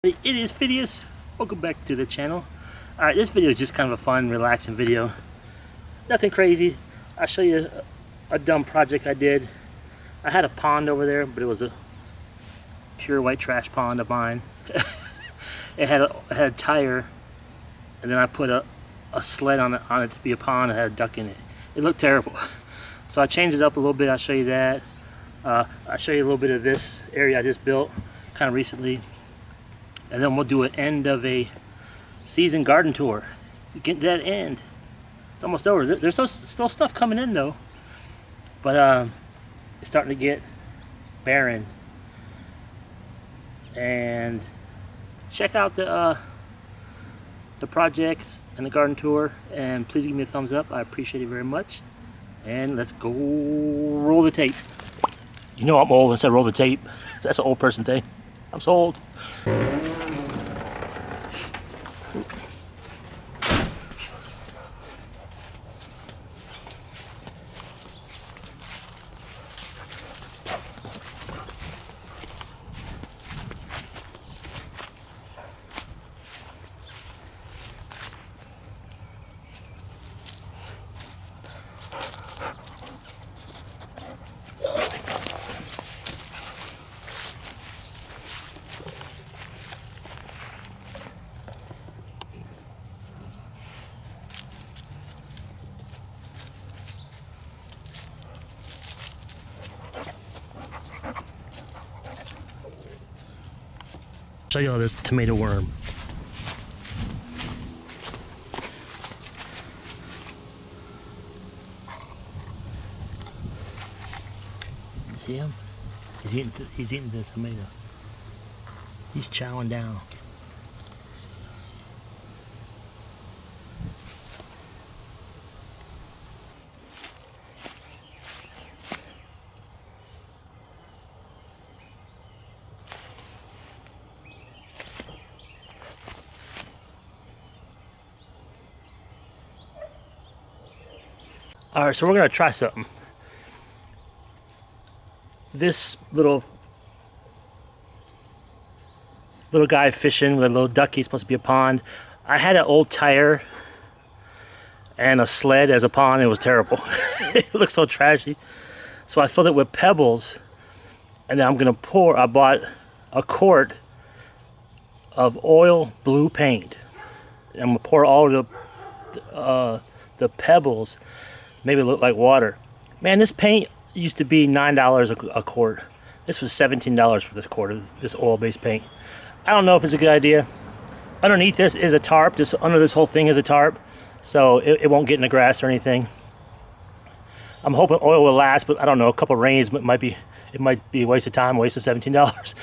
It is Phineas. Welcome back to the channel. Alright, this video is just kind of a fun, relaxing video. Nothing crazy. I'll show you a dumb project I did. I had a pond over there, but it was a pure white trash pond of mine. It had a tire, and then I put a sled on it to be a pond and had a duck in it. It looked terrible. So I changed it up a little bit. I'll show you that. I'll show you a little bit of this area I just built kind of recently. And then we'll do an end of a season garden tour. So get to that end. It's almost over. There's still stuff coming in though, but it's starting to get barren. And check out the projects and the garden tour, and please give me a thumbs up. I appreciate it very much. And let's go roll the tape. You know I'm old. I said roll the tape. That's an old person thing. I'm so old. Show you all this tomato worm. See him? He's eating the tomato. He's chowing down. Alright, so we're going to try something. This little guy fishing with a little ducky, supposed to be a pond. I had an old tire and a sled as a pond. It was terrible. It looked so trashy. So I filled it with pebbles, and then I bought a quart of oil blue paint. I'm going to pour all the pebbles. Maybe it looked like water. Man, this paint used to be $9 a quart. This was $17 for this quart of this oil-based paint. I don't know if it's a good idea. Underneath this is a tarp. Under this whole thing is a tarp, so it won't get in the grass or anything. I'm hoping oil will last, but I don't know. A couple rains it might be a waste of time, waste of $17.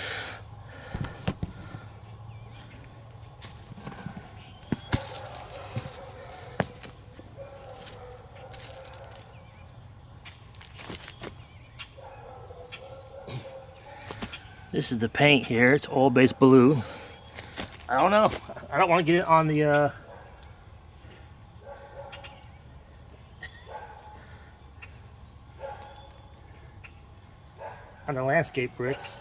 This is the paint here. It's oil-based blue. I don't know. I don't want to get it on the landscape bricks.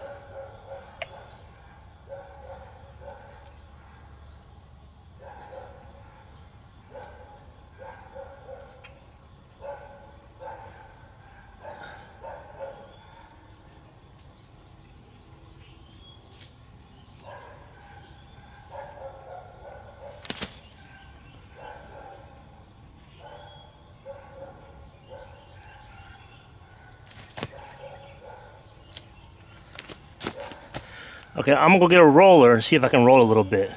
Okay, I'm gonna go get a roller and see if I can roll a little bit.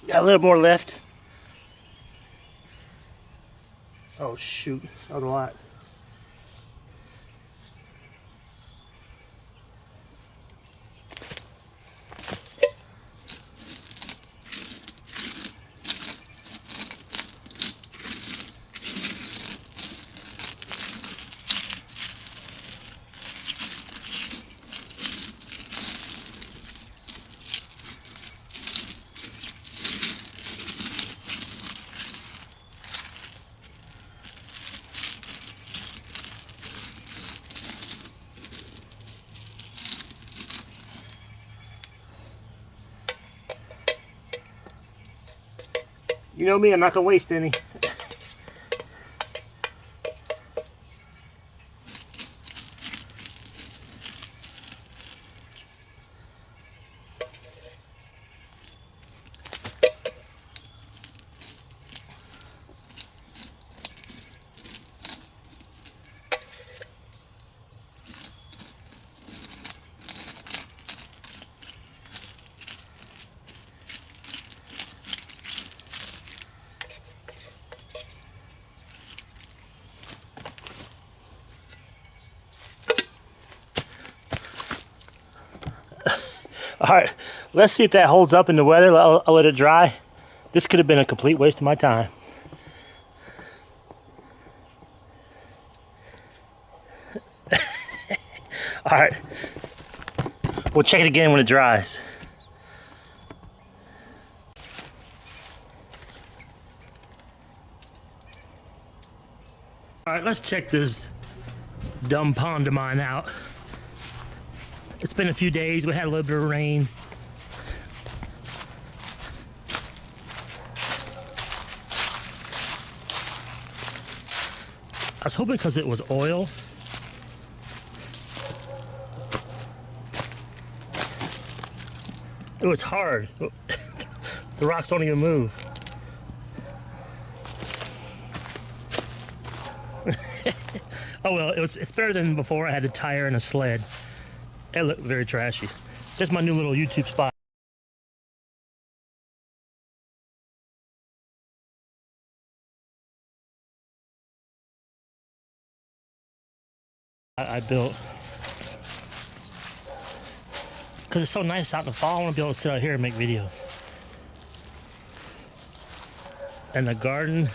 Got a little more left. Oh shoot, that was a lot. You know me, I'm not gonna waste any. Alright, let's see if that holds up in the weather. I'll let it dry. This could have been a complete waste of my time. Alright, we'll check it again when it dries. Alright, let's check this dumb pond of mine out. It's been a few days. We had a little bit of rain. I was hoping because it was oil. It was hard. The rocks don't even move. Oh well, it's better than before. I had a tire and a sled. It looked very trashy. This is my new little YouTube spot. I built. Because it's so nice out in the fall, I want to be able to sit out here and make videos. And the garden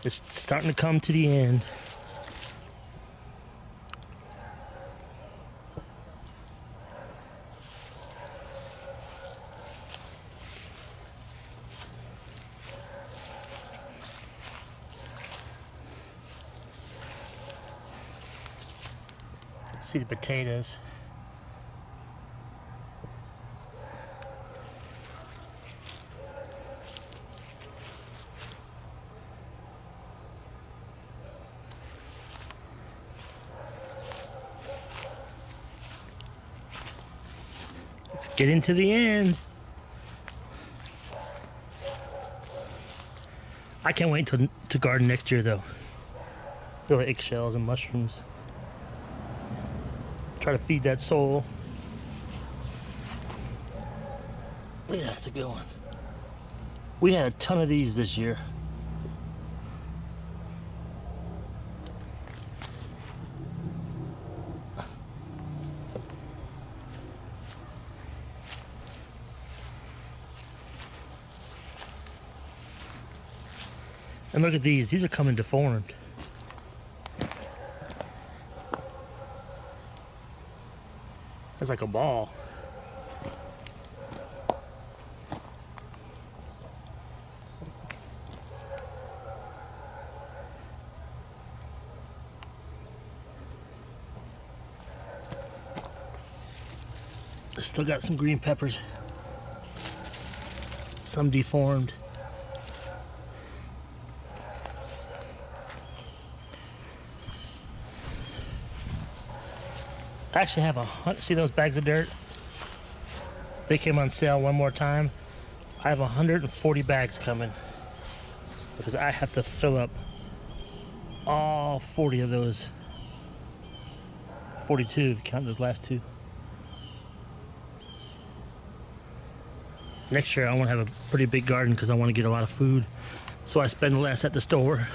is starting to come to the end. See the potatoes. Let's get into the end. I can't wait to garden next year though. Little eggshells and mushrooms. Try to feed that soul. Yeah, that's a good one. We had a ton of these this year. And look at these. These are coming deformed. It's like a ball. Still got some green peppers. Some deformed. I actually have see those bags of dirt? They came on sale one more time. I have 140 bags coming because I have to fill up all 40 of those. 42 if you count those last two. Next year I want to have a pretty big garden because I want to get a lot of food, so I spend less at the store.